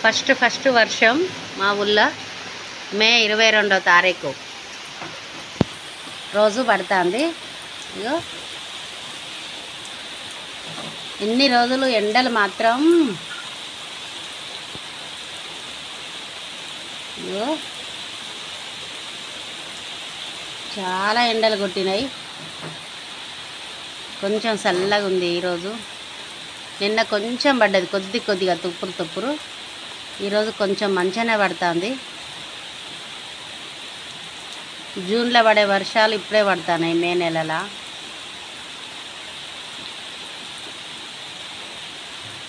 First వర్షం మా ఊళ్ళో మే 22వ తారీఖు రోజు పడుతుంది. ఇగో ఇన్ని రోజులు ఎండలు మాత్రం ఇగో చాలా ఎండలు కొట్టినాయి. కొంచెం చల్లగా ఉంది ఈరోజు. నిన్న కొంచెం పడ్డది, కొద్దిగా తుప్పురు. ఈరోజు కొంచెం మంచిగానే పడుతుంది. జూన్లో పడే వర్షాలు ఇప్పుడే పడుతున్నాయి, మే నెలల.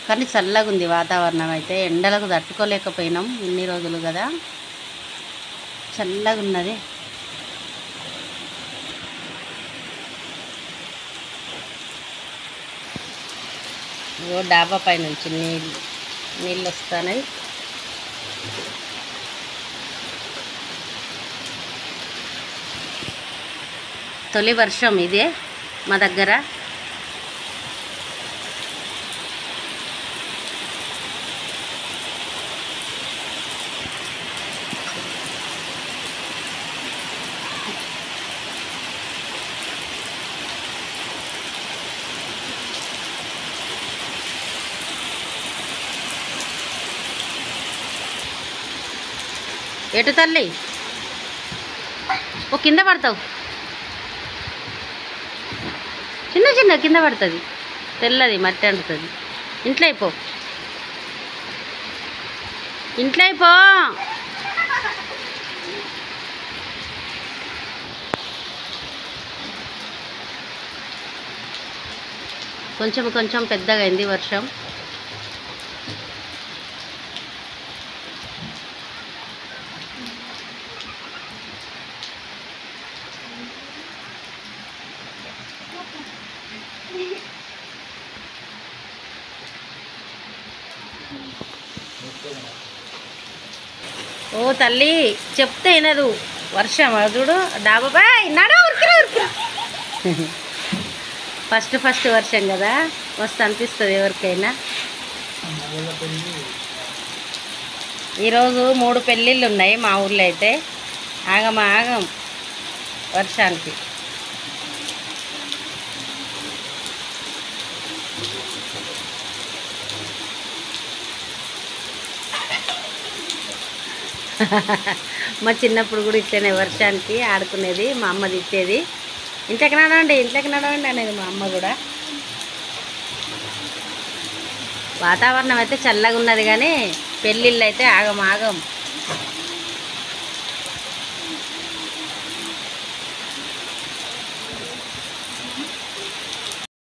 కానీ చల్లగా ఉంది వాతావరణం. అయితే ఎండలకు తట్టుకోలేకపోయినాం ఇన్ని రోజులు కదా, చల్లగా ఉన్నది. డాబా పై నుంచి నీళ్ళు వస్తున్నాయి. తొలి వర్షం ఇదే మా దగ్గర. ఎటు తల్లి, ఓ కింద పడతావు, చిన్న కింద పడుతుంది, తెల్లది మట్టి అంటుతుంది. ఇంట్లో అయిపో. కొంచెం పెద్దగా అయింది వర్షం. ఓ తల్లి చెప్తే వినదు. వర్షం చూడు, డాబాబాయ్ నడు, ఉరికిరా. ఫస్ట్ వర్షం కదా, మస్తు అనిపిస్తుంది ఎవరికైనా. ఈరోజు 3 పెళ్ళిళ్ళు ఉన్నాయి మా ఊళ్ళో. అయితే ఆగం వర్షానికి. మా చిన్నప్పుడు కూడా ఇట్లనే వర్షానికి ఆడుకునేది. మా అమ్మ తిట్టేది, ఇంట్లోకి నడవండి అనేది మా అమ్మ కూడా. వాతావరణం అయితే చల్లగా ఉన్నది, కానీ పెళ్ళిళ్ళు అయితే ఆగం